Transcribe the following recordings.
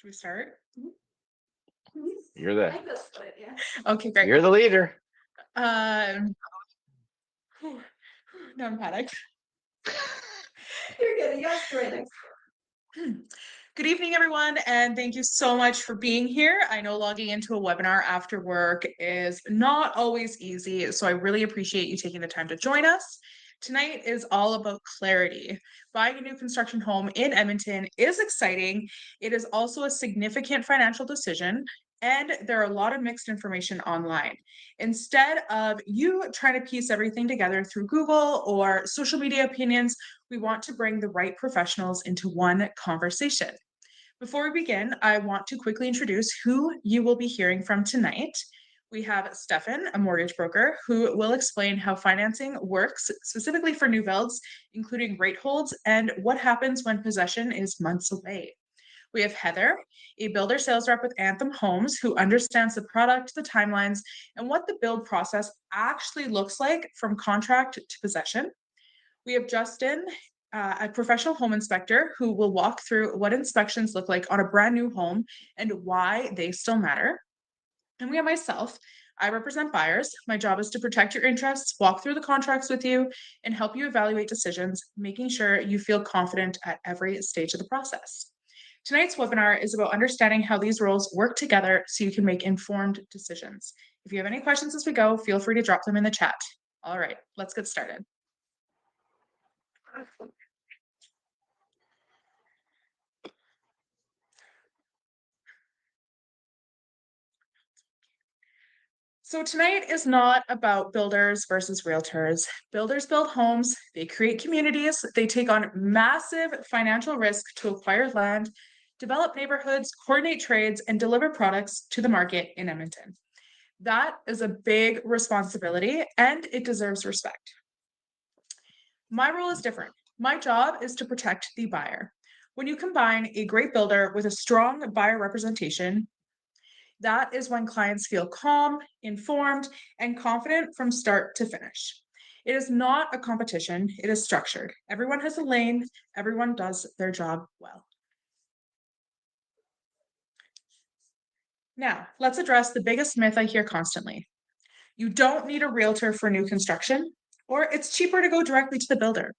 Should we start? You're the Okay, great. you're the leader. Now I'm panicked. You're good. You asked right next. Good evening, everyone, and thank you so much for being here. I know logging into a webinar after work is not always easy, so I really appreciate you taking the time to join us. Tonight is all about clarity. Buying a new construction home in Edmonton is exciting. It is also a significant financial decision, and there are a lot of mixed information online. Instead of you trying to piece everything together through Google or social media opinions, we want to bring the right professionals into one conversation. Before we begin, I want to quickly introduce who you will be hearing from tonight. We have Stefan, a mortgage broker, who will explain how financing works specifically for new builds, including rate holds and what happens when possession is months away. We have Heather, a builder sales rep with Anthem Homes, who understands the product, the timelines, and what the build process actually looks like from contract to possession. We have Justin, a professional home inspector, who will walk through what inspections look like on a brand new home and why they still matter. And we have myself. I represent buyers. My job is to protect your interests, walk through the contracts with you, and help you evaluate decisions, making sure you feel confident at every stage of the process. Tonight's webinar is about understanding how these roles work together so you can make informed decisions. If you have any questions as we go, feel free to drop them in the chat. All right, let's get started. So tonight is not about builders versus realtors. Builders build homes, they create communities, they take on massive financial risk to acquire land, develop neighborhoods, coordinate trades, and deliver products to the market in Edmonton. That is a big responsibility and it deserves respect. My role is different. My job is to protect the buyer. When you combine a great builder with a strong buyer representation, that is when clients feel calm, informed, and confident from start to finish. It is not a competition, it is structured. Everyone has a lane, everyone does their job well. Now, let's address the biggest myth I hear constantly. You don't need a realtor for new construction, or it's cheaper to go directly to the builder.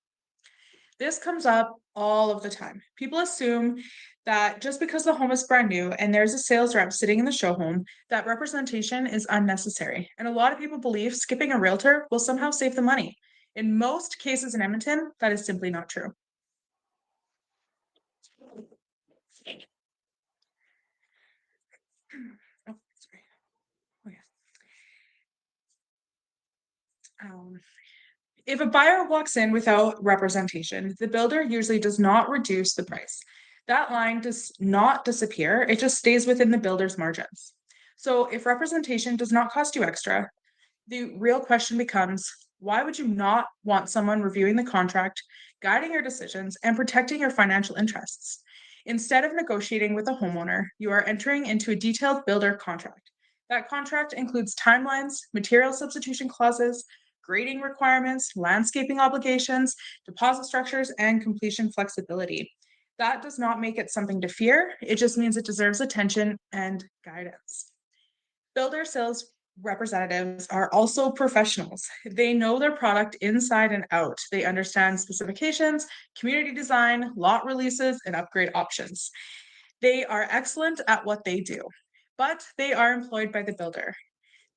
This comes up all of the time. People assume that just because the home is brand new and there's a sales rep sitting in the show home, that representation is unnecessary. And a lot of people believe skipping a realtor will somehow save them money. In most cases in Edmonton, that is simply not true. Oh, sorry. Oh, yeah. If a buyer walks in without representation, the builder usually does not reduce the price. That line does not disappear, it just stays within the builder's margins. So if representation does not cost you extra, the real question becomes, why would you not want someone reviewing the contract, guiding your decisions, and protecting your financial interests? Instead of negotiating with a homeowner, you are entering into a detailed builder contract. That contract includes timelines, material substitution clauses, grading requirements, landscaping obligations, deposit structures, and completion flexibility. That does not make it something to fear. It just means it deserves attention and guidance. Builder sales representatives are also professionals. They know their product inside and out. They understand specifications, community design, lot releases, and upgrade options. They are excellent at what they do, but they are employed by the builder.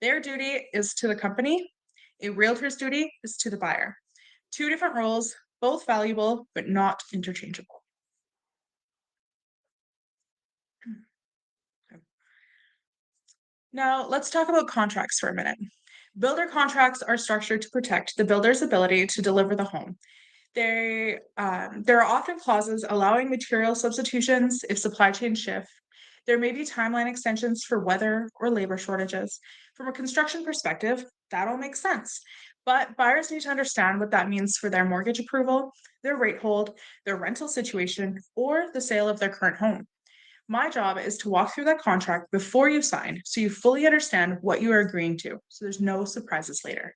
Their duty is to the company. A realtor's duty is to the buyer. Two different roles, both valuable, but not interchangeable. Now, let's talk about contracts for a minute. Builder contracts are structured to protect the builder's ability to deliver the home. There are often clauses allowing material substitutions if supply chains shift. There may be timeline extensions for weather or labor shortages. From a construction perspective, that all makes sense. But buyers need to understand what that means for their mortgage approval, their rate hold, their rental situation, or the sale of their current home. My job is to walk through that contract before you sign so you fully understand what you are agreeing to, so there's no surprises later.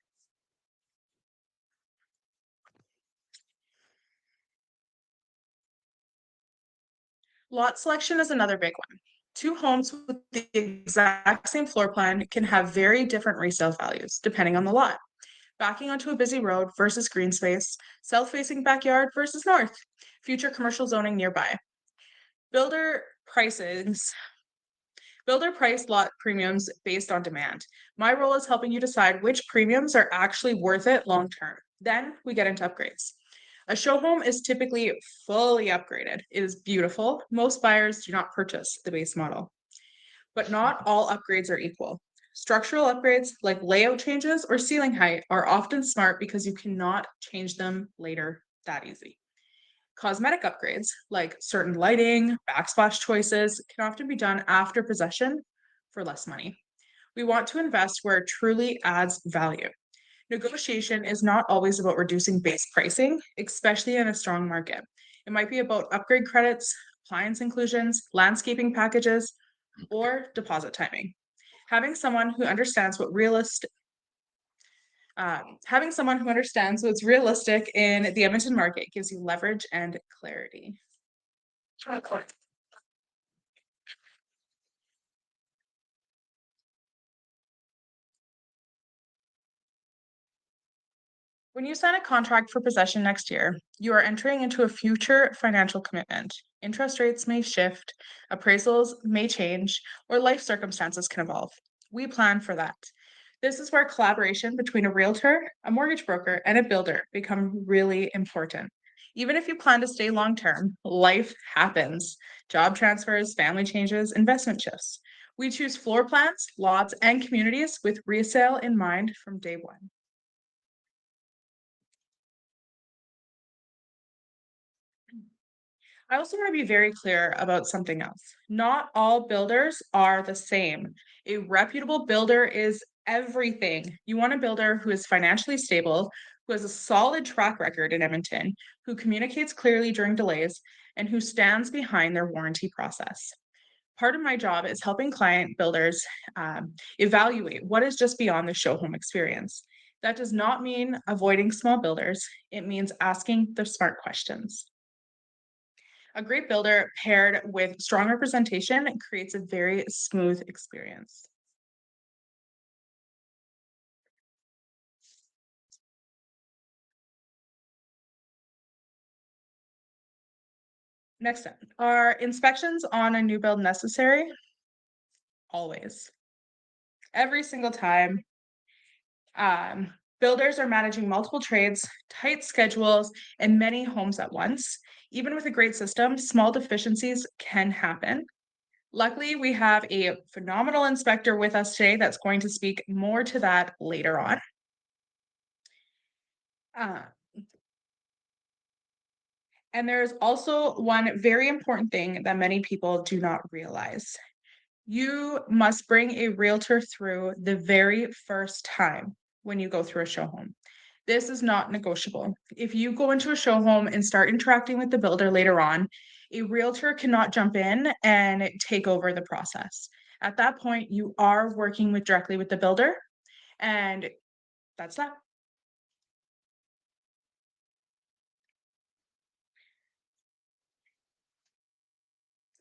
Lot selection is another big one. Two homes with the exact same floor plan can have very different resale values depending on the lot. Backing onto a busy road versus green space, south-facing backyard versus north, future commercial zoning nearby. Builder prices, builder price lot premiums based on demand. My role is helping you decide which premiums are actually worth it long term. Then we get into upgrades. A show home is typically fully upgraded. It is beautiful. Most buyers do not purchase the base model, but not all upgrades are equal. Structural upgrades like layout changes or ceiling height are often smart because you cannot change them later that easy. Cosmetic upgrades like certain lighting, backsplash choices can often be done after possession for less money. We want to invest where it truly adds value. Negotiation is not always about reducing base pricing, especially in a strong market. It might be about upgrade credits, appliance inclusions, landscaping packages, or deposit timing. Having someone who understands what's realistic in the Edmonton market gives you leverage and clarity. When you sign a contract for possession next year, you are entering into a future financial commitment. Interest rates may shift, appraisals may change, or life circumstances can evolve. We plan for that. This is where collaboration between a realtor, a mortgage broker, and a builder become really important. Even if you plan to stay long term, life happens. Job transfers, family changes, investment shifts. We choose floor plans, lots, and communities with resale in mind from day one. I also want to be very clear about something else. Not all builders are the same. A reputable builder is everything. You want a builder who is financially stable, who has a solid track record in Edmonton, who communicates clearly during delays, and who stands behind their warranty process. Part of my job is helping client builders evaluate what is just beyond the show home experience. That does not mean avoiding small builders. It means asking the smart questions. A great builder paired with strong representation creates a very smooth experience. Next up, are inspections on a new build necessary? Always. Every single time. Builders are managing multiple trades, tight schedules, and many homes at once. Even with a great system, small deficiencies can happen. Luckily, we have a phenomenal inspector with us today that's going to speak more to that later on. And there's also one very important thing that many people do not realize. You must bring a realtor through the very first time when you go through a show home. This is not negotiable. If you go into a show home and start interacting with the builder later on, a realtor cannot jump in and take over the process. At that point, you are working directly with the builder, and that's that.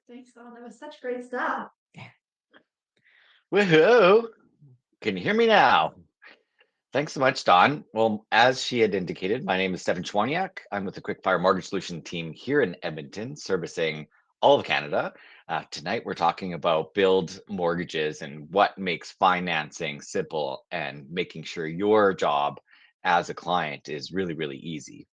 Thanks, Dawn. That was such great stuff. Woohoo! Can you hear me now? Thanks so much, Don. Well, as she had indicated, my name is Stefan Chwaniak. I'm with the Quickfire Mortgage Solution team here in Edmonton, servicing all of Canada. Tonight, we're talking about build mortgages and what makes financing simple and making sure your job as a client is really, really easy.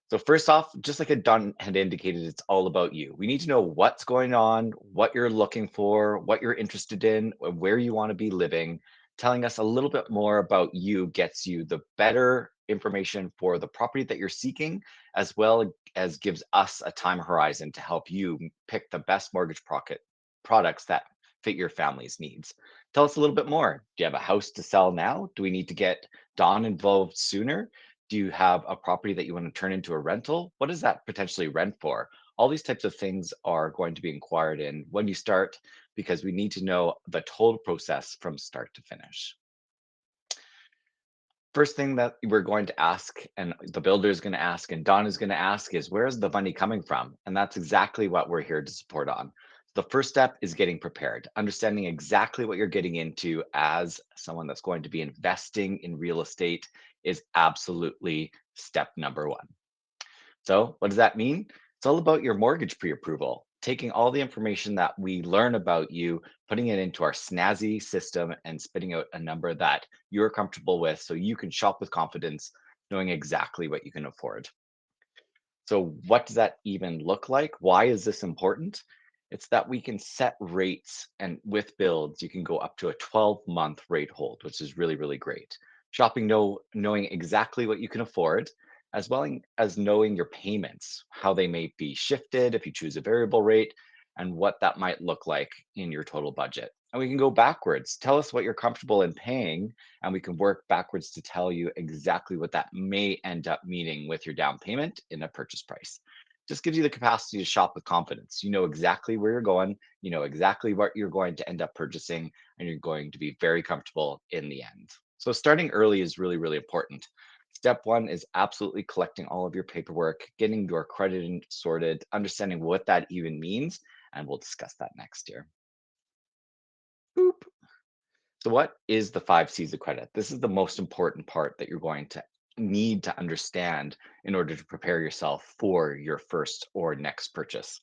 So first off, just like Don had indicated, it's all about you. We need to know what's going on, what you're looking for, what you're interested in, where you want to be living. Telling us a little bit more about you gets you the better information for the property that you're seeking, as well as gives us a time horizon to help you pick the best mortgage products that fit your family's needs. Tell us a little bit more. Do you have a house to sell now? Do we need to get Don involved sooner? Do you have a property that you want to turn into a rental? What does that potentially rent for? All these types of things are going to be inquired in when you start, because we need to know the total process from start to finish. first thing that we're going to ask, and the builder is going to ask, and Don is going to ask, is where's the money coming from? And that's exactly what we're here to support on. The first step is getting prepared, understanding exactly what you're getting into as someone that's going to be investing in real estate is absolutely step number one. So what does that mean? It's all about your mortgage pre-approval, taking all the information that we learn about you, putting it into our snazzy system and spitting out a number that you're comfortable with so you can shop with confidence, knowing exactly what you can afford. So what does that even look like? Why is this important? It's that we can set rates, and with builds, you can go up to a 12-month rate hold, which is really, really great. Knowing exactly what you can afford, as well as knowing your payments, how they may be shifted if you choose a variable rate, and what that might look like in your total budget. And we can go backwards. Tell us what you're comfortable in paying, and we can work backwards to tell you exactly what that may end up meaning with your down payment in a purchase price. Just gives you the capacity to shop with confidence. You know exactly where you're going, you know exactly what you're going to end up purchasing, and you're going to be very comfortable in the end. So starting early is really, really important. Step one is absolutely collecting all of your paperwork, getting your credit sorted, understanding what that even means, and we'll discuss that next year. Boop. So what is the 5 C's of credit? This is the most important part that you're going to need to understand in order to prepare yourself for your first or next purchase.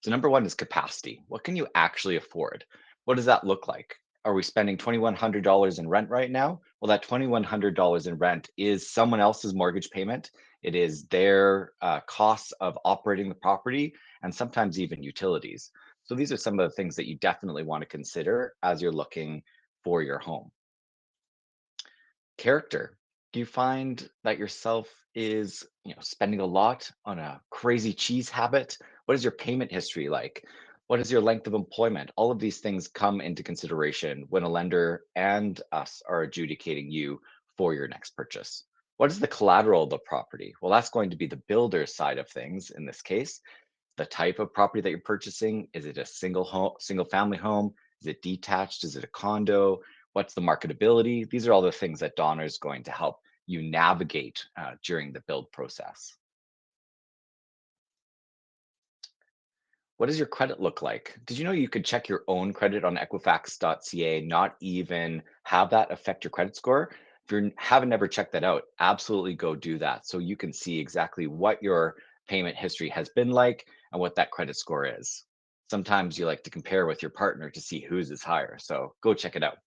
So number one is capacity. What can you actually afford? What does that look like? Are we spending $2,100 in rent right now? Well, that $2,100 in rent is someone else's mortgage payment. It is their costs of operating the property and sometimes even utilities. So these are some of the things that you definitely want to consider as you're looking for your home. Character. Do you find that yourself is, spending a lot on a crazy cheese habit? What is your payment history like? What is your length of employment? All of these things come into consideration when a lender and us are adjudicating you for your next purchase. What is the collateral of the property? Well, that's going to be the builder's side of things in this case. The type of property that you're purchasing, is it a single family home? Is it detached? Is it a condo? What's the marketability? These are all the things that Donna is going to help you navigate during the build process. What does your credit look like? Did you know you could check your own credit on Equifax.ca, not even have that affect your credit score? If you haven't ever checked that out, absolutely go do that so you can see exactly what your payment history has been like and what that credit score is. Sometimes you like to compare with your partner to see whose is higher, so go check it out.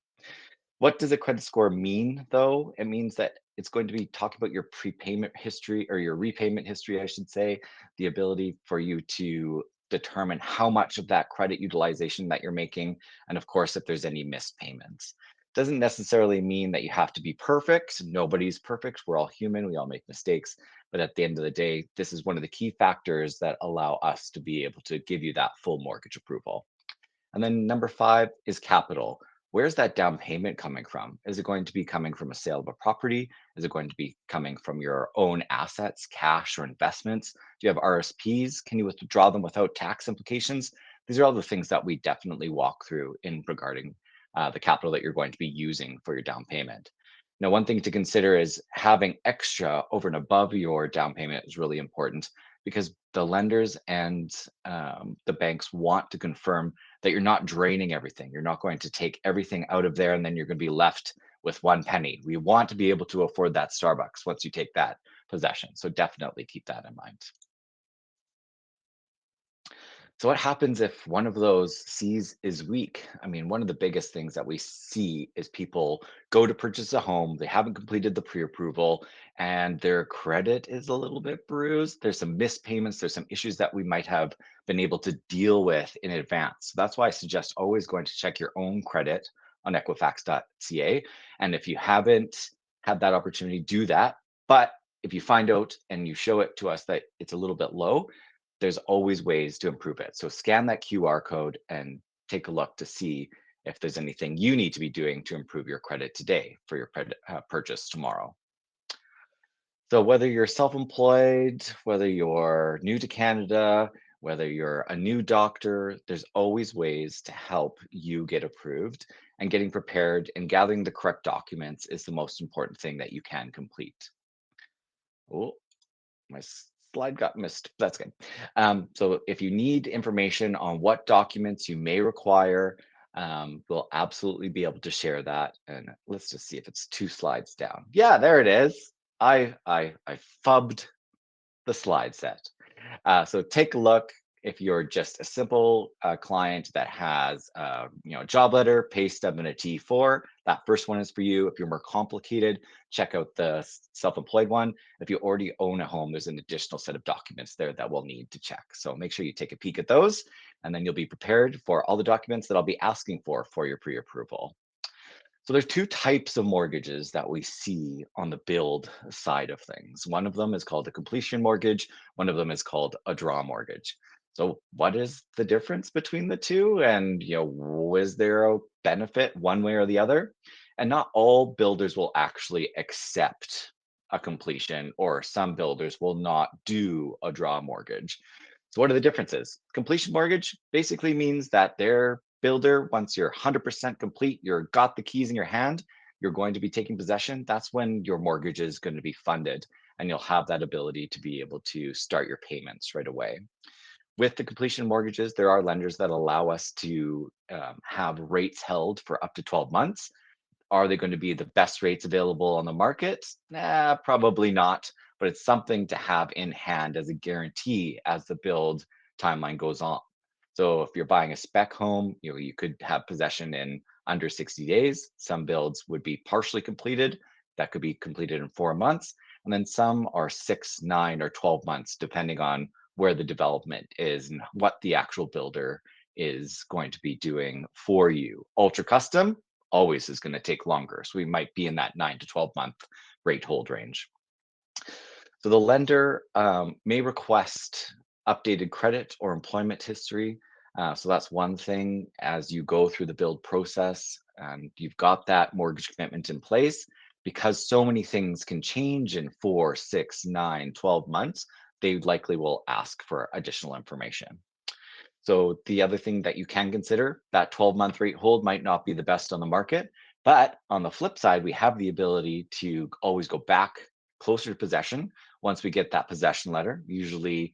What does a credit score mean, though? It means that it's going to be talking about your prepayment history, or your repayment history, I should say, the ability for you to determine how much of that credit utilization that you're making, and of course, if there's any missed payments. Doesn't necessarily mean that you have to be perfect. Nobody's perfect. We're all human. We all make mistakes. But at the end of the day, this is one of the key factors that allow us to be able to give you that full mortgage approval. And then number 5 is capital. Where's that down payment coming from? Is it going to be coming from a sale of a property? Is it going to be coming from your own assets, cash, or investments? Do you have RSPs? Can you withdraw them without tax implications? These are all the things that we definitely walk through in regarding the capital that you're going to be using for your down payment. Now, one thing to consider is having extra over and above your down payment is really important, because the lenders and the banks want to confirm that you're not draining everything. You're not going to take everything out of there and then you're going to be left with 1 penny. We want to be able to afford that Starbucks once you take that possession. So definitely keep that in mind. So what happens if one of those C's is weak? I mean, one of the biggest things that we see is people go to purchase a home, they haven't completed the pre-approval, and their credit is a little bit bruised. There's some missed payments, there's some issues that we might have been able to deal with in advance. So that's why I suggest always going to check your own credit on Equifax.ca. And if you haven't had that opportunity, do that. But if you find out and you show it to us that it's a little bit low, there's always ways to improve it. So scan that QR code and take a look to see if there's anything you need to be doing to improve your credit today for your purchase tomorrow. So whether you're self-employed, whether you're new to Canada, whether you're a new doctor, there's always ways to help you get approved, and getting prepared and gathering the correct documents is the most important thing that you can complete. Oh, my slide got missed. That's good. So if you need information on what documents you may require, we'll absolutely be able to share that. And let's just see if it's 2 slides down. Yeah, there it is. I fubbed the slide set. So take a look. If you're just a simple client that has, a job letter, pay stub, and a T4, that first one is for you. If you're more complicated, check out the self-employed one. If you already own a home, there's an additional set of documents there that we'll need to check. So make sure you take a peek at those, and then you'll be prepared for all the documents that I'll be asking for your pre-approval. So there's 2 types of mortgages that we see on the build side of things. One of them is called a completion mortgage. One of them is called a draw mortgage. So what is the difference between the two? And is there a benefit one way or the other? And not all builders will actually accept a completion, or some builders will not do a draw mortgage. So what are the differences? Completion mortgage basically means that their builder, once you're 100% complete, you're got the keys in your hand, you're going to be taking possession. That's when your mortgage is going to be funded, and you'll have that ability to be able to start your payments right away. With the completion mortgages, there are lenders that allow us to have rates held for up to 12 months. Are they going to be the best rates available on the market? Nah, probably not, but it's something to have in hand as a guarantee as the build timeline goes on. So if you're buying a spec home, you could have possession in under 60 days. Some builds would be partially completed. That could be completed in 4 months. And then some are 6, 9, or 12 months, depending on where the development is and what the actual builder is going to be doing for you. Ultra custom always is going to take longer. So we might be in that 9 to 12 month rate hold range. So the lender may request updated credit or employment history. So that's one thing as you go through the build process and you've got that mortgage commitment in place. Because so many things can change in 4, 6, 9, 12 months, they likely will ask for additional information. So the other thing that you can consider, that 12-month rate hold might not be the best on the market, but on the flip side, we have the ability to always go back closer to possession once we get that possession letter, usually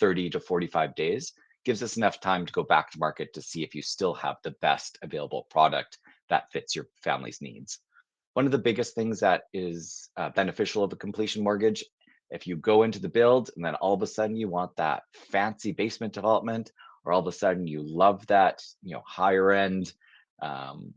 30 to 45 days, gives us enough time to go back to market to see if you still have the best available product that fits your family's needs. One of the biggest things that is beneficial of a completion mortgage, if you go into the build and then all of a sudden you want that fancy basement development, or all of a sudden you love that higher end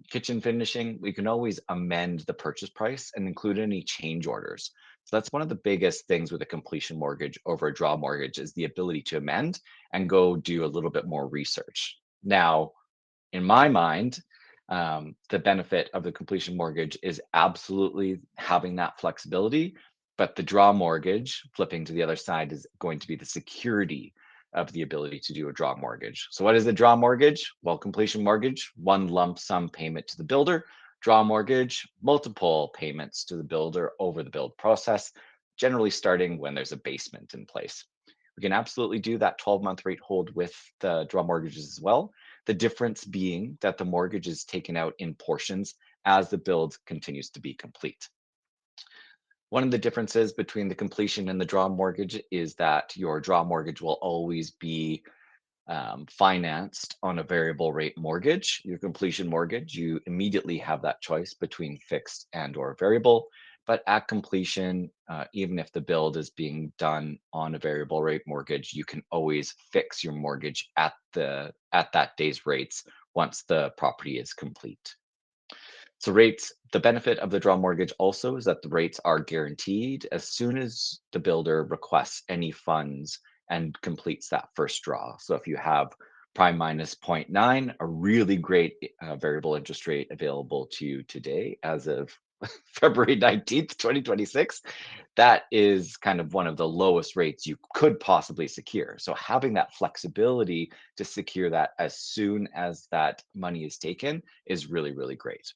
kitchen finishing, we can always amend the purchase price and include any change orders. So that's one of the biggest things with a completion mortgage over a draw mortgage, is the ability to amend and go do a little bit more research. Now, in my mind, the benefit of the completion mortgage is absolutely having that flexibility, but the draw mortgage, flipping to the other side, is going to be the security of the ability to do a draw mortgage. So what is a draw mortgage? Well, completion mortgage, one lump sum payment to the builder. Draw mortgage, multiple payments to the builder over the build process, generally starting when there's a basement in place. We can absolutely do that 12-month rate hold with the draw mortgages as well. The difference being that the mortgage is taken out in portions as the build continues to be complete. One of the differences between the completion and the draw mortgage is that your draw mortgage will always be financed on a variable rate mortgage. Your completion mortgage, you immediately have that choice between fixed and or variable. But at completion, even if the build is being done on a variable rate mortgage, you can always fix your mortgage at that day's rates once the property is complete. So rates, the benefit of the draw mortgage also is that the rates are guaranteed as soon as the builder requests any funds and completes that first draw. So if you have prime minus 0.9, a really great variable interest rate available to you today as of February 19th, 2026, that is kind of one of the lowest rates you could possibly secure. So having that flexibility to secure that as soon as that money is taken is really, really great.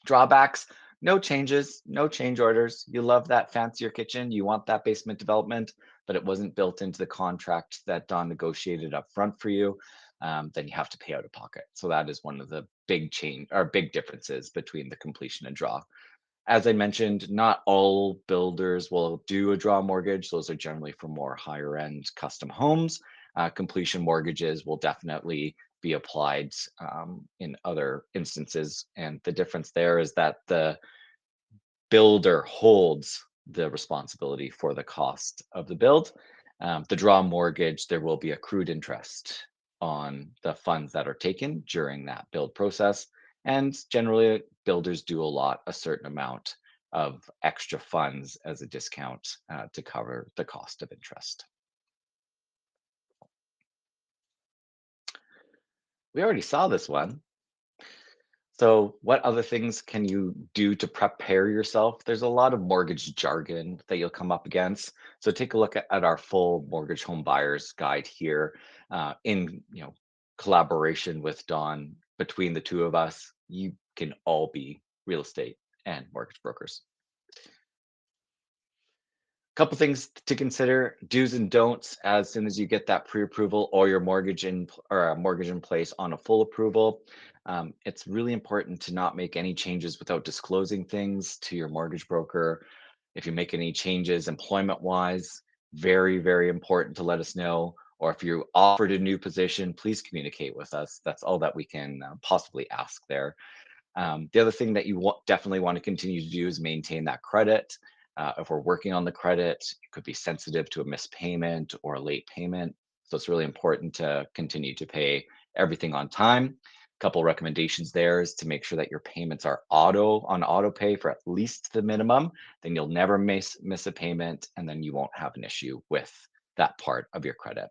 Drawbacks, no changes, no change orders. You love that fancier kitchen. You want that basement development. but it wasn't built into the contract that Don negotiated up front for you, then you have to pay out of pocket. So that is one of the big differences between the completion and draw. As I mentioned, not all builders will do a draw mortgage. Those are generally for more higher end custom homes. Completion mortgages will definitely be applied in other instances. And the difference there is that the builder holds the responsibility for the cost of the build. The draw mortgage, there will be accrued interest on the funds that are taken during that build process. And generally, builders do allot a certain amount of extra funds as a discount to cover the cost of interest. We already saw this one. So what other things can you do to prepare yourself? There's a lot of mortgage jargon that you'll come up against. So take a look at our full mortgage home buyers guide here in collaboration with Dawn. Between the two of us, you can all be real estate and mortgage brokers. Couple things to consider: do's and don'ts as soon as you get that pre-approval or your mortgage in place on a full approval. It's really important to not make any changes without disclosing things to your mortgage broker. If you make any changes employment wise, very, very important to let us know. Or if you're offered a new position, please communicate with us. That's all that we can possibly ask there. The other thing that you definitely want to continue to do is maintain that credit. If we're working on the credit, it could be sensitive to a missed payment or a late payment. So it's really important to continue to pay everything on time. A couple recommendations there is to make sure that your payments are on auto pay for at least the minimum. Then you'll never miss a payment, and then you won't have an issue with that part of your credit.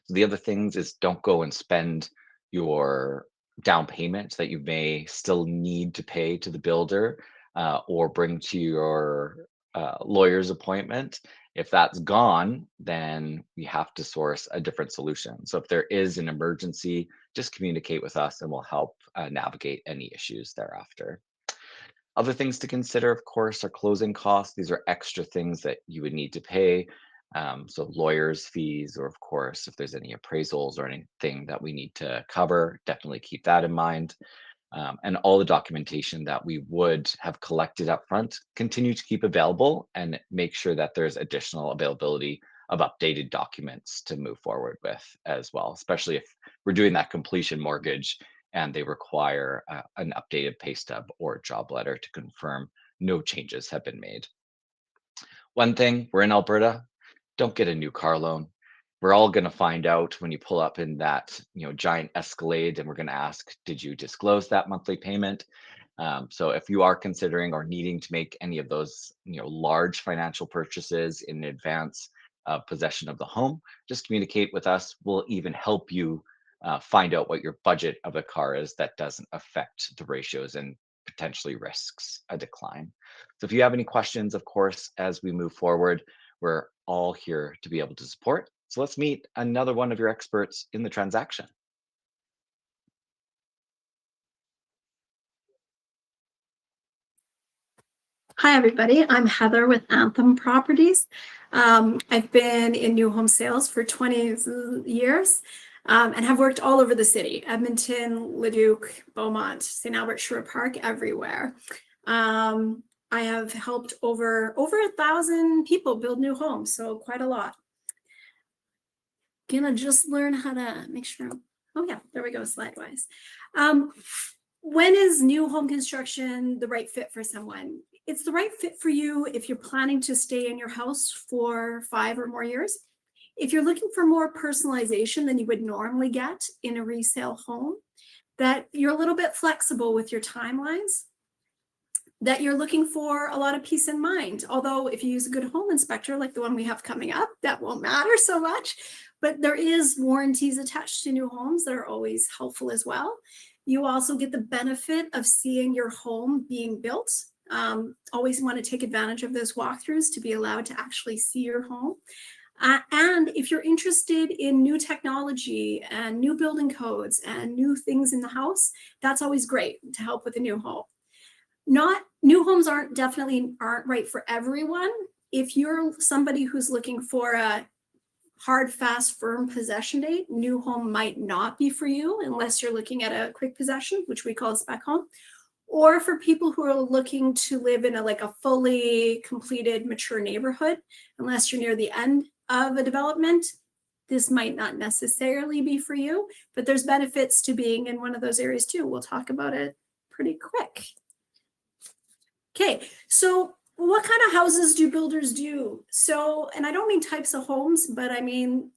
So the other things is don't go and spend your down payment that you may still need to pay to the builder or bring to your lawyer's appointment. If that's gone, then we have to source a different solution. So if there is an emergency, just communicate with us and we'll help navigate any issues thereafter. Other things to consider, of course, are closing costs. These are extra things that you would need to pay. So lawyers' fees, or of course, if there's any appraisals or anything that we need to cover, definitely keep that in mind. And all the documentation that we would have collected up front, continue to keep available and make sure that there's additional availability of updated documents to move forward with as well, especially if we're doing that completion mortgage and they require an updated pay stub or job letter to confirm no changes have been made. One thing, we're in Alberta, don't get a new car loan. We're all going to find out when you pull up in that giant Escalade, and we're going to ask, did you disclose that monthly payment? So if you are considering or needing to make any of those large financial purchases in advance of possession of the home, just communicate with us. We'll even help you find out what your budget of a car is that doesn't affect the ratios and potentially risks a decline. So if you have any questions, of course, as we move forward, we're all here to be able to support. So let's meet another one of your experts in the transaction. Hi, everybody. I'm Heather with Anthem Properties. I've been in new home sales for 20 years and have worked all over the city: Edmonton, Leduc, Beaumont, St. Albert, Sherwood Park, everywhere. I have helped over 1,000 people build new homes, so quite a lot. Gonna just learn how to make sure. Oh yeah, there we go, slide-wise. When is new home construction the right fit for someone? It's the right fit for you if you're planning to stay in your house for 5 or more years. If you're looking for more personalization than you would normally get in a resale home, that you're a little bit flexible with your timelines, that you're looking for a lot of peace of mind. Although if you use a good home inspector like the one we have coming up, that won't matter so much. But there is warranties attached to new homes that are always helpful as well. You also get the benefit of seeing your home being built. Always want to take advantage of those walkthroughs to be allowed to actually see your home. And if you're interested in new technology and new building codes and new things in the house, that's always great to help with a new home. New homes aren't right for everyone. if you're somebody who's looking for a hard, fast, firm possession date, new home might not be for you unless you're looking at a quick possession, which we call a spec home. Or for people who are looking to live in a fully completed, mature neighborhood, unless you're near the end of a development, this might not necessarily be for you, but there's benefits to being in one of those areas too. We'll talk about it pretty quick. Okay, so what kind of houses do builders do? So, and I don't mean types of homes, but I mean,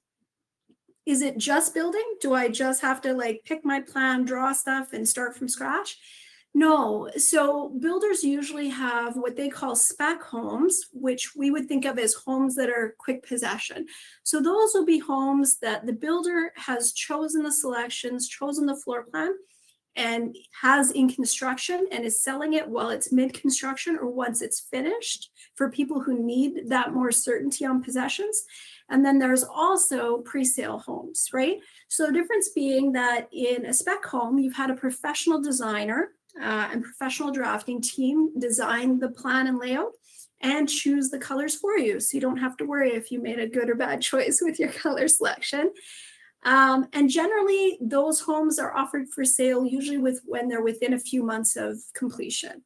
is it just building? Do I just have to like pick my plan, draw stuff and start from scratch? No, so builders usually have what they call spec homes, which we would think of as homes that are quick possession. So those will be homes that the builder has chosen the selections, chosen the floor plan, and has in construction and is selling it while it's mid-construction or once it's finished for people who need that more certainty on possessions. And then there's also pre-sale homes, right? So the difference being that in a spec home, you've had a professional designer and professional drafting team design the plan and layout and choose the colors for you. So you don't have to worry if you made a good or bad choice with your color selection. And generally those homes are offered for sale usually when they're within a few months of completion.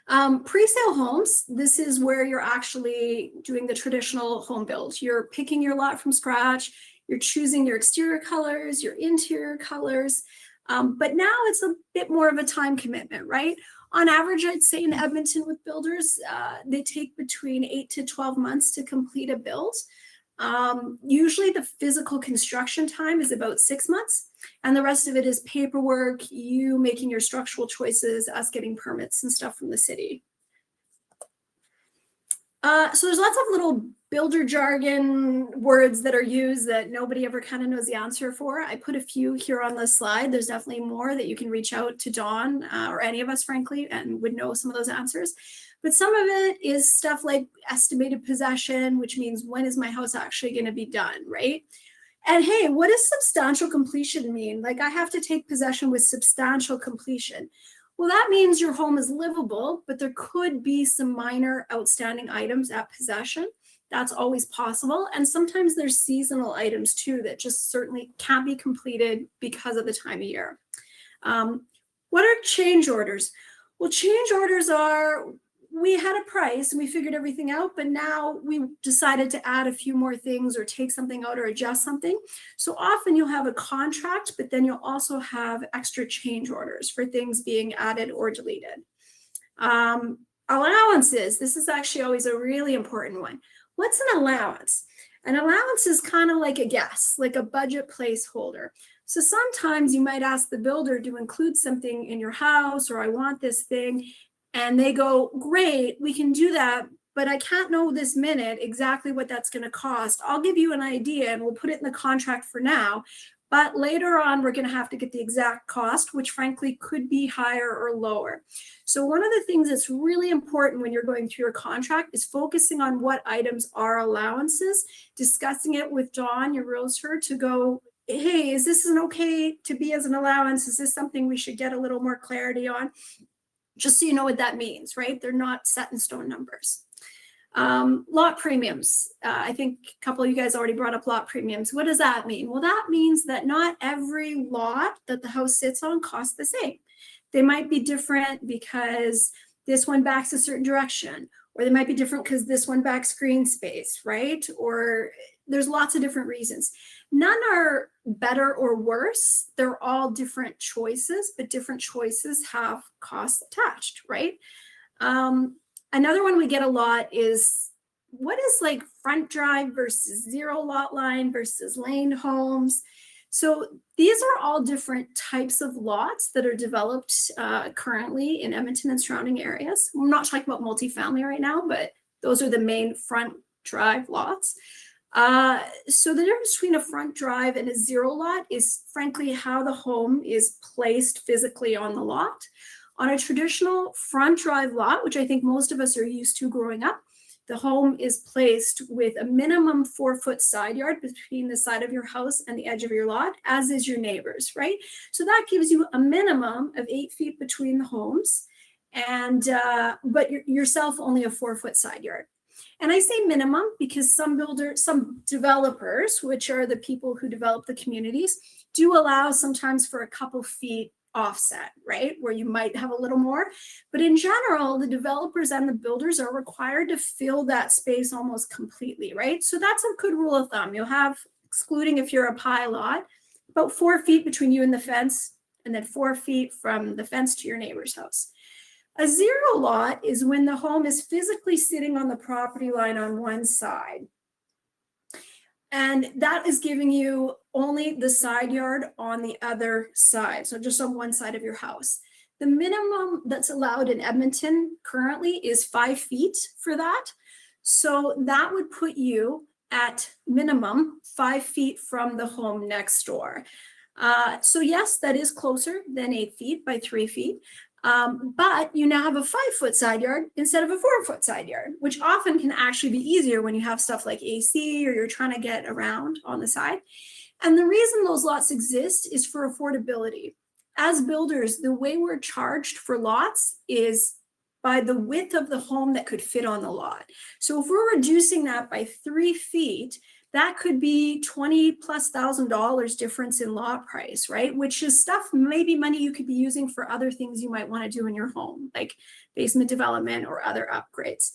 Pre-sale homes, this is where you're actually doing the traditional home build. You're picking your lot from scratch, you're choosing your exterior colors, your interior colors, but now it's a bit more of a time commitment, right? On average, I'd say in Edmonton with builders, they take between 8 to 12 months to complete a build. Usually the physical construction time is about 6 months, and the rest of it is paperwork, you making your structural choices, us getting permits and stuff from the city. So there's lots of little builder jargon words that are used that nobody ever kind of knows the answer for. I put a few here on the slide. There's definitely more that you can reach out to Dawn or any of us, frankly, and would know some of those answers. But some of it is stuff like estimated possession, which means when is my house actually going to be done, right? And hey, what does substantial completion mean? Like I have to take possession with substantial completion. Well, that means your home is livable, but there could be some minor outstanding items at possession. That's always possible. And sometimes there's seasonal items too that just certainly can't be completed because of the time of year. What are change orders? Well, change orders are, we had a price and we figured everything out, but now we decided to add a few more things or take something out or adjust something. So often you'll have a contract, but then you'll also have extra change orders for things being added or deleted. Allowances, this is actually always a really important one. What's an allowance? An allowance is kind of like a guess, like a budget placeholder. So sometimes you might ask the builder to include something in your house, or I want this thing. And they go, great, we can do that, but I can't know this minute exactly what that's going to cost. I'll give you an idea and we'll put it in the contract for now. But later on, we're going to have to get the exact cost, which frankly could be higher or lower. So one of the things that's really important when you're going through your contract is focusing on what items are allowances, discussing it with Dawn, your realtor, to go, hey, is this okay to be as an allowance? Is this something we should get a little more clarity on? Just so you know what that means, right? They're not set in stone numbers. Lot premiums. I think a couple of you guys already brought up lot premiums. What does that mean? Well, that means that not every lot that the house sits on costs the same. They might be different because this one backs a certain direction, or they might be different because this one backs green space, right? Or there's lots of different reasons. None are better or worse. They're all different choices, but different choices have costs attached, right? Another one we get a lot is what is like front drive versus zero lot line versus lane homes. So these are all different types of lots that are developed currently in Edmonton and surrounding areas. We're not talking about multifamily right now, but those are the main front drive lots. So the difference between a front drive and a zero lot is frankly how the home is placed physically on the lot. On a traditional front drive lot, which I think most of us are used to growing up, the home is placed with a minimum 4-foot side yard between the side of your house and the edge of your lot, as is your neighbors, right? So that gives you a minimum of 8 feet between the homes, and but yourself only a 4-foot side yard. And I say minimum because some developers, which are the people who develop the communities, do allow sometimes for a couple feet offset, right? Where you might have a little more. But in general, the developers and the builders are required to fill that space almost completely, right? So that's a good rule of thumb. You'll have, excluding if you're a pie lot, about 4 feet between you and the fence, and then 4 feet from the fence to your neighbor's house. A zero lot is when the home is physically sitting on the property line on one side. And that is giving you only the side yard on the other side. So just on one side of your house. The minimum that's allowed in Edmonton currently is 5 feet for that. So that would put you at minimum 5 feet from the home next door. So yes, that is closer than 8 feet by 3 feet. But you now have a 5 foot side yard instead of a 4 foot side yard, which often can actually be easier when you have stuff like AC or you're trying to get around on the side. And the reason those lots exist is for affordability. As builders, the way we're charged for lots is by the width of the home that could fit on the lot. So if we're reducing that by 3 feet, that could be $20,000+ difference in lot price, right? Which is stuff, maybe money you could be using for other things you might want to do in your home, like basement development or other upgrades.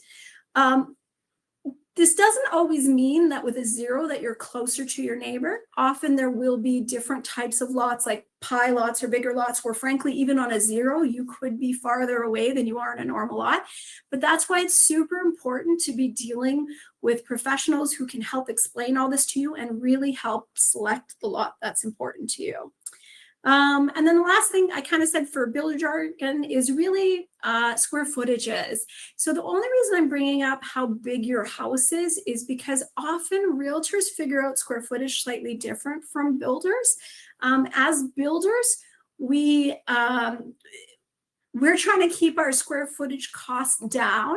This doesn't always mean that with a zero that you're closer to your neighbor. Often there will be different types of lots, like pie lots or bigger lots, where frankly, even on a zero, you could be farther away than you are in a normal lot. But that's why it's super important to be dealing with professionals who can help explain all this to you and really help select the lot that's important to you. And then the last thing I kind of said for builder jargon is really square footages. So the only reason I'm bringing up how big your house is because often realtors figure out square footage slightly different from builders. As builders, we're trying to keep our square footage costs down.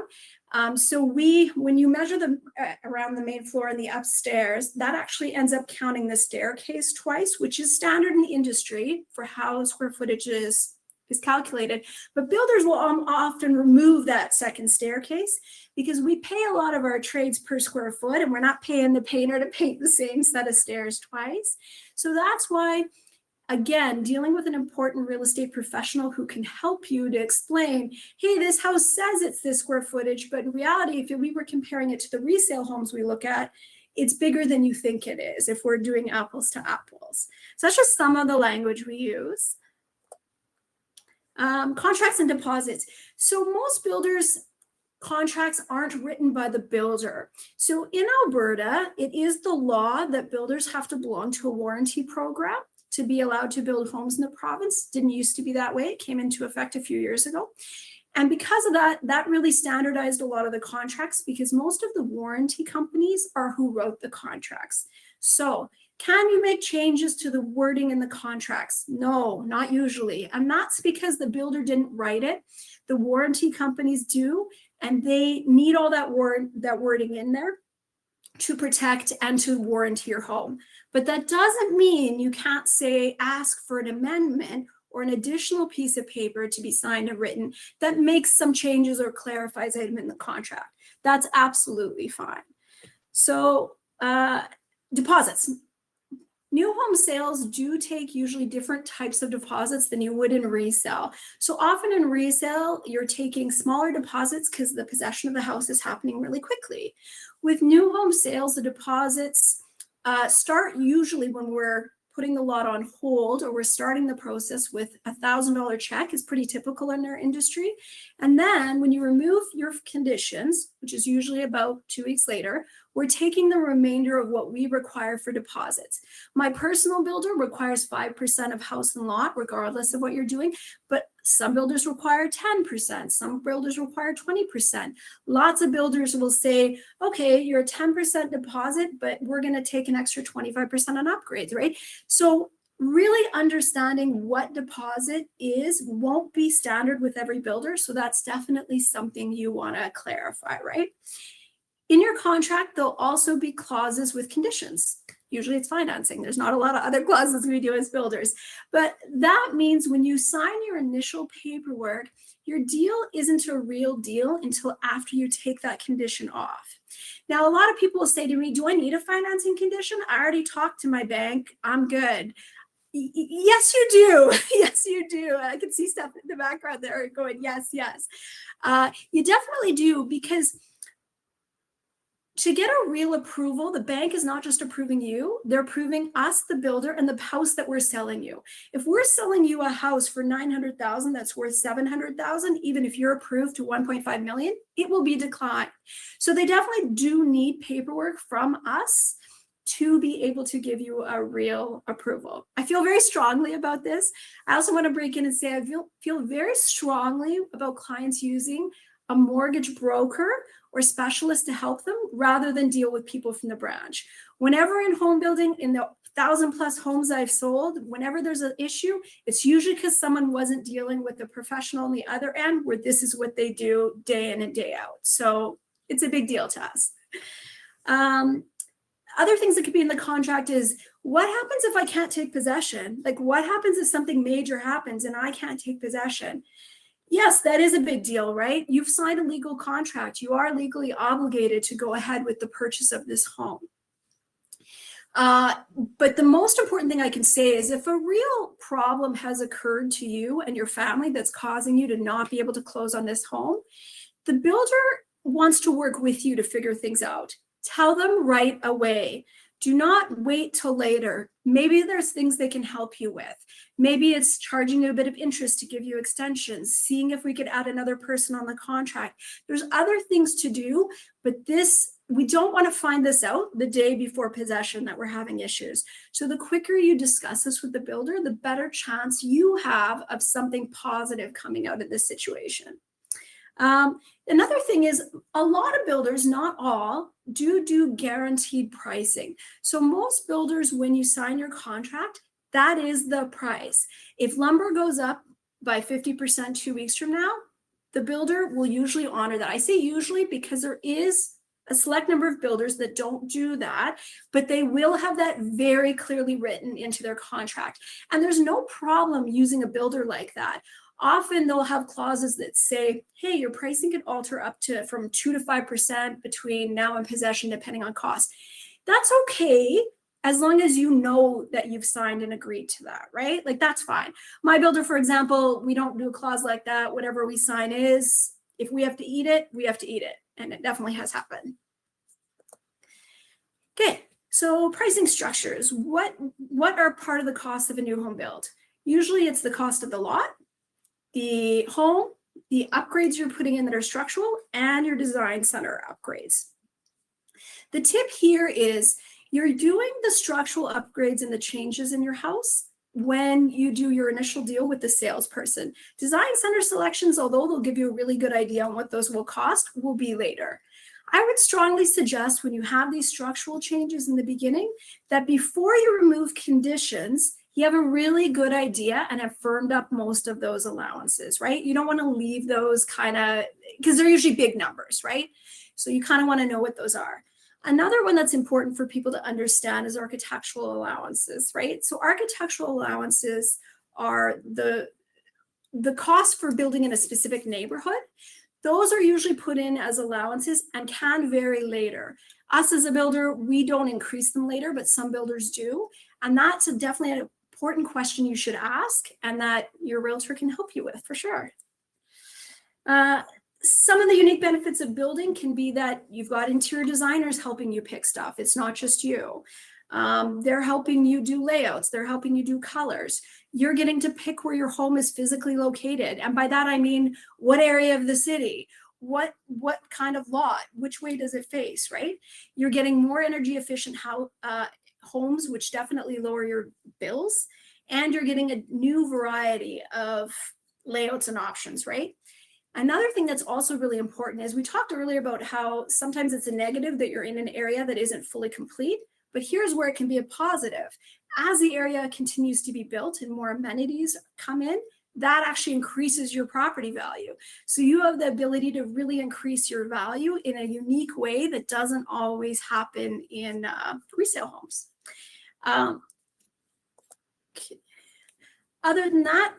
So when you measure them around the main floor and the upstairs, that actually ends up counting the staircase twice, which is standard in the industry for how square footage is calculated. But builders will often remove that second staircase because we pay a lot of our trades per square foot and we're not paying the painter to paint the same set of stairs twice. So that's why, again, dealing with an important real estate professional who can help you to explain, hey, this house says it's this square footage, but in reality, if we were comparing it to the resale homes we look at, it's bigger than you think it is if we're doing apples to apples. So that's just some of the language we use. Contracts and deposits. So most builders' contracts aren't written by the builder. So in Alberta, it is the law that builders have to belong to a warranty program to be allowed to build homes in the province. Didn't used to be that way. It came into effect a few years ago. And because of that, that really standardized a lot of the contracts because most of the warranty companies are who wrote the contracts. So can you make changes to the wording in the contracts? No, not usually. And that's because the builder didn't write it. The warranty companies do, and they need all that wording in there to protect and to warranty your home. But that doesn't mean you can't ask for an amendment or an additional piece of paper to be signed and written that makes some changes or clarifies item in the contract. That's absolutely fine. So deposits. New home sales do take usually different types of deposits than you would in resale. So often in resale, you're taking smaller deposits because the possession of the house is happening really quickly. With new home sales, the deposits start usually when we're putting the lot on hold or we're starting the process with $1,000 check is pretty typical in our industry. And then when you remove your conditions, which is usually about 2 weeks later, we're taking the remainder of what we require for deposits. My personal builder requires 5% of house and lot, regardless of what you're doing, but some builders require 10%, some builders require 20%. Lots of builders will say, okay, you're a 10% deposit, but we're gonna take an extra 25% on upgrades, right? So really understanding what deposit is won't be standard with every builder, so that's definitely something you wanna clarify, right? In your contract, there'll also be clauses with conditions. Usually it's financing. There's not a lot of other clauses we do as builders. But that means when you sign your initial paperwork, your deal isn't a real deal until after you take that condition off. Now, a lot of people will say to me, do I need a financing condition? I already talked to my bank. I'm good. Yes, you do. Yes, you do. I can see stuff in the background there going, yes, yes. You definitely do, because to get a real approval, the bank is not just approving you, they're approving us, the builder, and the house that we're selling you. If we're selling you a house for 900,000 that's worth 700,000, even if you're approved to 1.5 million, it will be declined. So they definitely do need paperwork from us to be able to give you a real approval. I feel very strongly about this. I also want to break in and say I feel very strongly about clients using a mortgage broker or specialist to help them rather than deal with people from the branch. Whenever in home building, in the 1,000+ homes I've sold, whenever there's an issue, it's usually because someone wasn't dealing with a professional on the other end, where this is what they do day in and day out. So it's a big deal to us. Other things that could be in the contract is, what happens if I can't take possession? Like, what happens if something major happens and I can't take possession? Yes, that is a big deal, right? You've signed a legal contract. You are legally obligated to go ahead with the purchase of this home. But the most important thing I can say is, if a real problem has occurred to you and your family that's causing you to not be able to close on this home, the builder wants to work with you to figure things out. Tell them right away. Do not wait till later. Maybe there's things they can help you with. Maybe it's charging you a bit of interest to give you extensions, seeing if we could add another person on the contract. There's other things to do, but we don't want to find this out the day before possession that we're having issues. So the quicker you discuss this with the builder, the better chance you have of something positive coming out of this situation. Another thing is, a lot of builders, not all, do guaranteed pricing. So most builders, when you sign your contract, that is the price. If lumber goes up by 50% 2 weeks from now, the builder will usually honor that. I say usually because there is a select number of builders that don't do that, but they will have that very clearly written into their contract. And there's no problem using a builder like that. Often they'll have clauses that say, hey, your pricing could alter up to from 2 to 5% between now and possession, depending on cost. That's okay, as long as you know that you've signed and agreed to that, right? Like, that's fine. My builder, for example, we don't do a clause like that. Whatever we sign is, if we have to eat it, we have to eat it. And it definitely has happened. Okay, so pricing structures. What are part of the cost of a new home build? Usually it's the cost of the lot, the home, the upgrades you're putting in that are structural, and your design center upgrades. The tip here is, you're doing the structural upgrades and the changes in your house when you do your initial deal with the salesperson. Design center selections, although they'll give you a really good idea on what those will cost, will be later. I would strongly suggest, when you have these structural changes in the beginning, that before you remove conditions, you have a really good idea and have firmed up most of those allowances, right? You don't want to leave those kind of, because they're usually big numbers, right? So you kind of want to know what those are. Another one that's important for people to understand is architectural allowances, right? So architectural allowances are the cost for building in a specific neighborhood. Those are usually put in as allowances and can vary later. Us as a builder, we don't increase them later, but some builders do. And that's definitely an important question you should ask, and that your realtor can help you with, for sure. Some of the unique benefits of building can be that you've got interior designers helping you pick stuff. It's not just you. They're helping you do layouts. They're helping you do colors. You're getting to pick where your home is physically located. And by that, I mean, what area of the city, what kind of lot, which way does it face, right? You're getting more energy efficient homes, which definitely lower your bills. And you're getting a new variety of layouts and options, right? Another thing that's also really important is, we talked earlier about how sometimes it's a negative that you're in an area that isn't fully complete, but here's where it can be a positive. As the area continues to be built and more amenities come in, that actually increases your property value. So you have the ability to really increase your value in a unique way that doesn't always happen in resale homes. Other than that,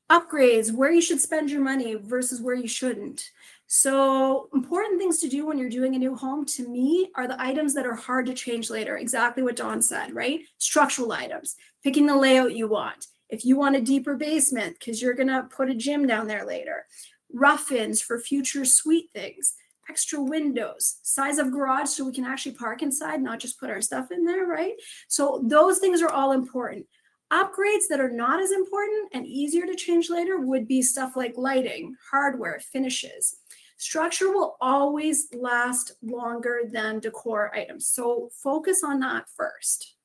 upgrades, where you should spend your money versus where you shouldn't. So important things to do when you're doing a new home to me are the items that are hard to change later. Exactly what Dawn said, right? Structural items, picking the layout you want. If you want a deeper basement because you're going to put a gym down there later, rough-ins for future suite things, extra windows, size of garage so we can actually park inside, not just put our stuff in there, right? So those things are all important. Upgrades that are not as important and easier to change later would be stuff like lighting, hardware, finishes. Structure will always last longer than decor items, so focus on that first.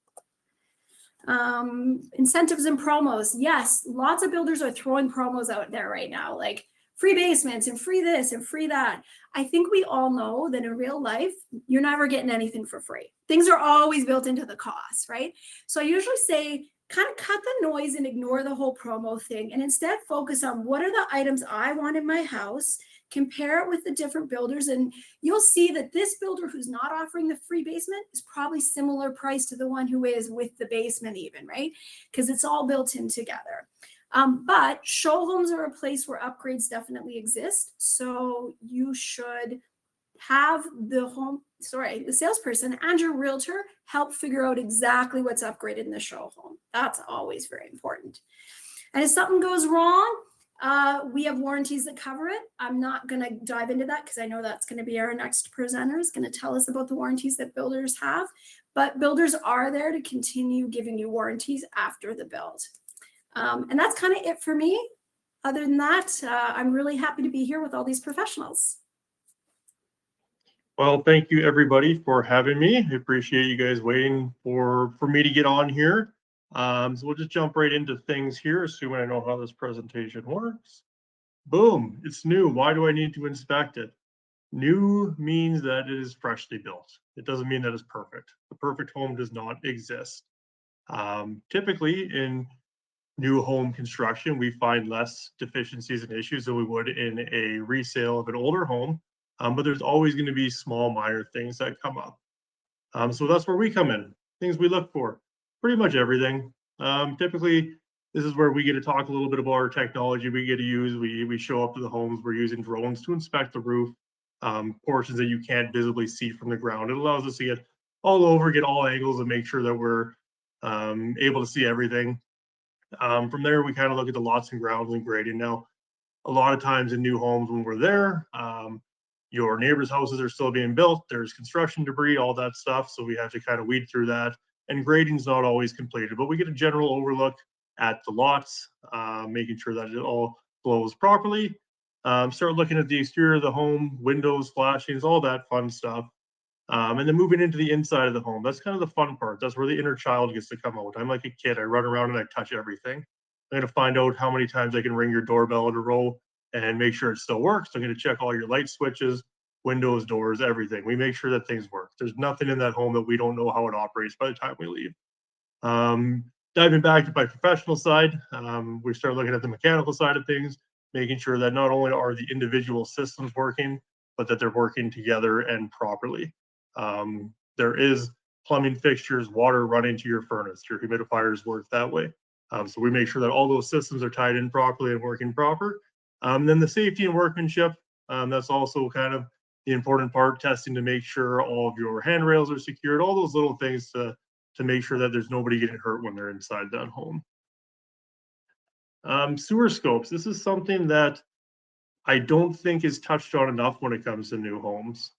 Incentives and promos. Yes, lots of builders are throwing promos out there right now, like free basements and free this and free that. I think we all know that in real life, you're never getting anything for free. Things are always built into the cost, right? So I usually say, kind of cut the noise and ignore the whole promo thing and instead focus on what are the items I want in my house, compare it with the different builders, and you'll see that this builder who's not offering the free basement is probably similar price to the one who is with the basement even, right? Because it's all built in together. But show homes are a place where upgrades definitely exist. So you should have the salesperson and your realtor help figure out exactly what's upgraded in the show home. That's always very important. And if something goes wrong, we have warranties that cover it. I'm not going to dive into that because I know that's going to be our next presenter is going to tell us about the warranties that builders have. But builders are there to continue giving you warranties after the build. And that's kind of it for me. Other than that, I'm really happy to be here with all these professionals. Well, thank you everybody for having me. I appreciate you guys waiting for me to get on here. So we'll just jump right into things here, assuming I know how this presentation works. Boom, it's new. Why do I need to inspect it? New means that it is freshly built. It doesn't mean that it's perfect. The perfect home does not exist. Typically in new home construction, we find less deficiencies and issues than we would in a resale of an older home. But there's always going to be small minor things that come up. So that's where we come in. Things we look for, pretty much everything. Typically, this is where we get to talk a little bit about our technology we get to use. We show up to the homes. We're using drones to inspect the roof, portions that you can't visibly see from the ground. It allows us to get all over, get all angles, and make sure that we're able to see everything. From there, we kind of look at the lots and grounds and grading. Now, a lot of times in new homes when we're there, your neighbors' houses are still being built. There's construction debris, all that stuff. So we have to kind of weed through that. And grading's not always completed, but we get a general overlook at the lots, making sure that it all flows properly. Start looking at the exterior of the home, windows, flashings, all that fun stuff. And then moving into the inside of the home. That's kind of the fun part. That's where the inner child gets to come out. I'm like a kid. I run around and I touch everything. I'm going to find out how many times I can ring your doorbell in a row and make sure it still works. I'm going to check all your light switches, windows, doors, everything. We make sure that things work. There's nothing in that home that we don't know how it operates by the time we leave. Diving back to my professional side, we start looking at the mechanical side of things, making sure that not only are the individual systems working, but that they're working together and properly. There is plumbing fixtures, water running to your furnace. Your humidifiers work that way. So we make sure that all those systems are tied in properly and working proper. Then the safety and workmanship, that's also kind of the important part, testing to make sure all of your handrails are secured, all those little things to make sure that there's nobody getting hurt when they're inside that home. Sewer scopes, this is something that I don't think is touched on enough when it comes to new homes.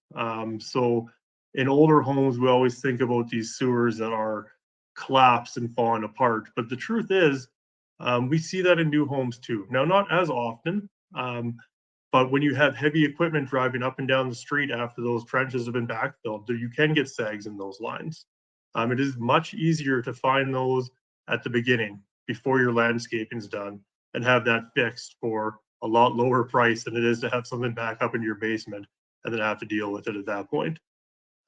So in older homes, we always think about these sewers that are collapsed and falling apart. But the truth is, we see that in new homes too. Now, not as often, but when you have heavy equipment driving up and down the street after those trenches have been backfilled, you can get sags in those lines. It is much easier to find those at the beginning before your landscaping is done and have that fixed for a lot lower price than it is to have something back up in your basement and then have to deal with it at that point.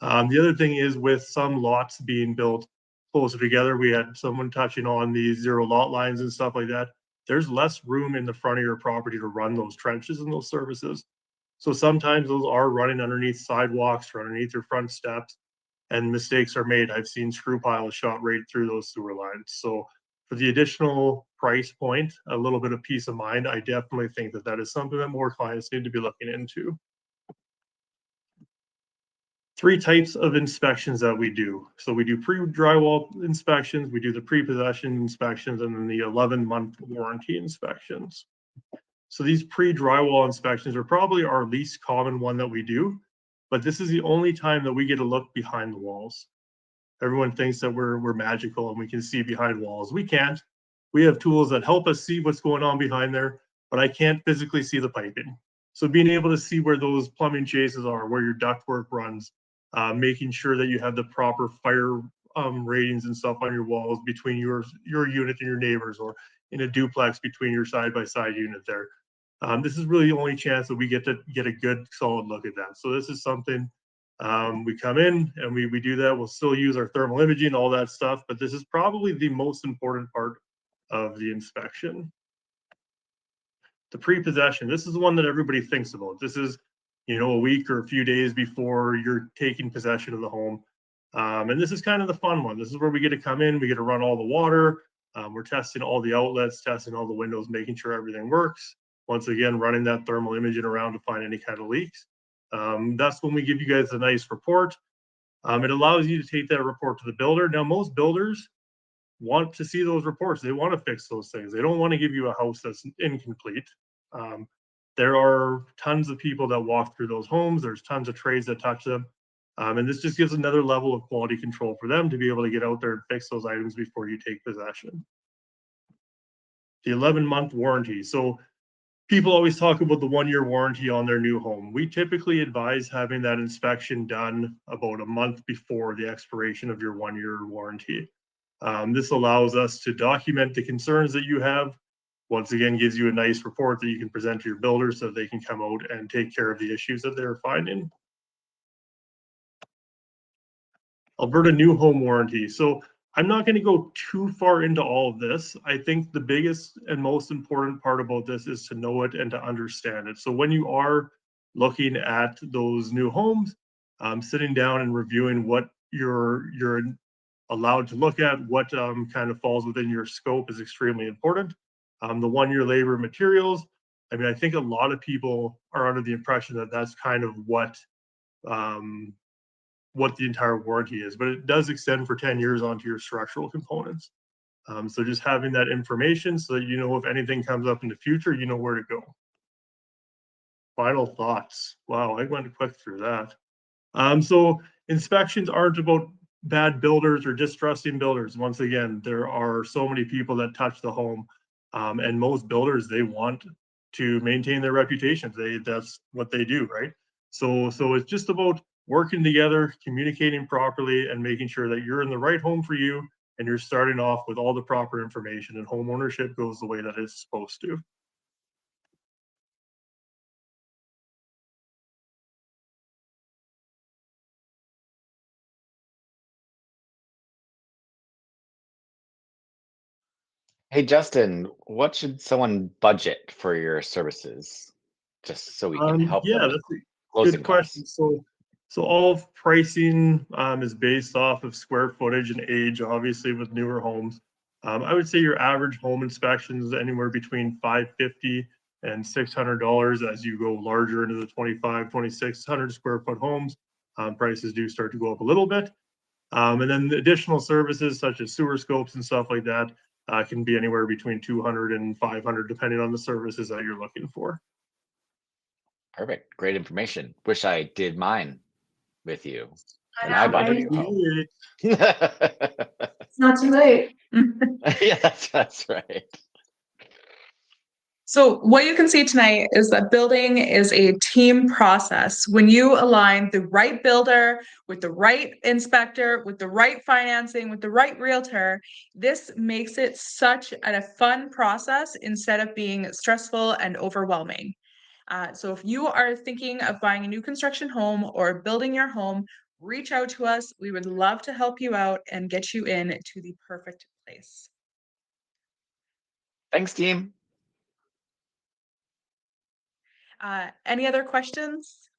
The other thing is with some lots being built closer together, we had someone touching on the zero lot lines and stuff like that. There's less room in the front of your property to run those trenches and those services. So sometimes those are running underneath sidewalks or underneath your front steps, and mistakes are made. I've seen screw piles shot right through those sewer lines. So for the additional price point, a little bit of peace of mind, I definitely think that that is something that more clients need to be looking into. 3 types of inspections that we do. So we do pre-drywall inspections, we do the pre-possession inspections, and then the 11-month warranty inspections. So these pre-drywall inspections are probably our least common one that we do, but this is the only time that we get to look behind the walls. Everyone thinks that we're magical and we can see behind walls. We can't. We have tools that help us see what's going on behind there, but I can't physically see the piping. So being able to see where those plumbing chases are, where your ductwork runs, making sure that you have the proper fire ratings and stuff on your walls between your unit and your neighbors, or in a duplex between your side-by-side unit there. This is really the only chance that we get to get a good solid look at that. So this is something we come in and we do that. We'll still use our thermal imaging, all that stuff, but this is probably the most important part of the inspection. The pre-possession, this is the one that everybody thinks about. This is, you know, a week or a few days before you're taking possession of the home. And this is kind of the fun one. This is where we get to come in, we get to run all the water. We're testing all the outlets, testing all the windows, making sure everything works. Once again, running that thermal imaging around to find any kind of leaks. That's when we give you guys a nice report. It allows you to take that report to the builder. Now, most builders want to see those reports. They want to fix those things. They don't want to give you a house that's incomplete. There are tons of people that walk through those homes. There's tons of trades that touch them. And this just gives another level of quality control for them to be able to get out there and fix those items before you take possession. The 11-month warranty. So people always talk about the 1-year warranty on their new home. We typically advise having that inspection done about a month before the expiration of your 1-year warranty. This allows us to document the concerns that you have. Once again, gives you a nice report that you can present to your builder so they can come out and take care of the issues that they're finding. Alberta new home warranty. So I'm not going to go too far into all of this. I think the biggest and most important part about this is to know it and to understand it. So when you are looking at those new homes, sitting down and reviewing what you're allowed to look at, what kind of falls within your scope is extremely important. The 1-year labor materials. I mean, I think a lot of people are under the impression that that's kind of what the entire warranty is, but it does extend for 10 years onto your structural components. So just having that information so that you know if anything comes up in the future, you know where to go. Final thoughts. Wow, I went quick through that. So inspections aren't about bad builders or distrusting builders. Once again, there are so many people that touch the home, and most builders, they want to maintain their reputations. That's what they do, right? So it's just about working together, communicating properly, and making sure that you're in the right home for you, and you're starting off with all the proper information, and home ownership goes the way that it's supposed to. Hey, Justin, what should someone budget for your services? Just so we can help them Yeah, with that's a closing good question. costs. So all pricing is based off of square footage and age, obviously with newer homes. I would say your average home inspection is anywhere between $550 and $600 as you go larger into the 2,600 square foot homes. Prices do start to go up a little bit. And then the additional services such as sewer scopes and stuff like that can be anywhere between 200 and 500 depending on the services that you're looking for. Perfect. Great information. Wish I did mine with you. I And I know, bought a right? new home. It's not too late. Yeah, that's right. So what you can see tonight is that building is a team process. When you align the right builder with the right inspector, with the right financing, with the right realtor, this makes it such a fun process instead of being stressful and overwhelming. So if you are thinking of buying a new construction home or building your home, reach out to us. We would love to help you out and get you in to the perfect place. Thanks, team. Any other questions?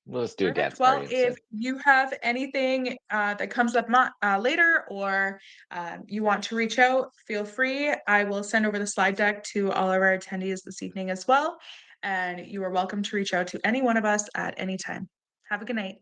We'll just do a Perfect. dance Well, party if instead. you have anything that comes up later, or you want to reach out, feel free. I will send over the slide deck to all of our attendees this evening as well. And you are welcome to reach out to any one of us at any time. Have a good night.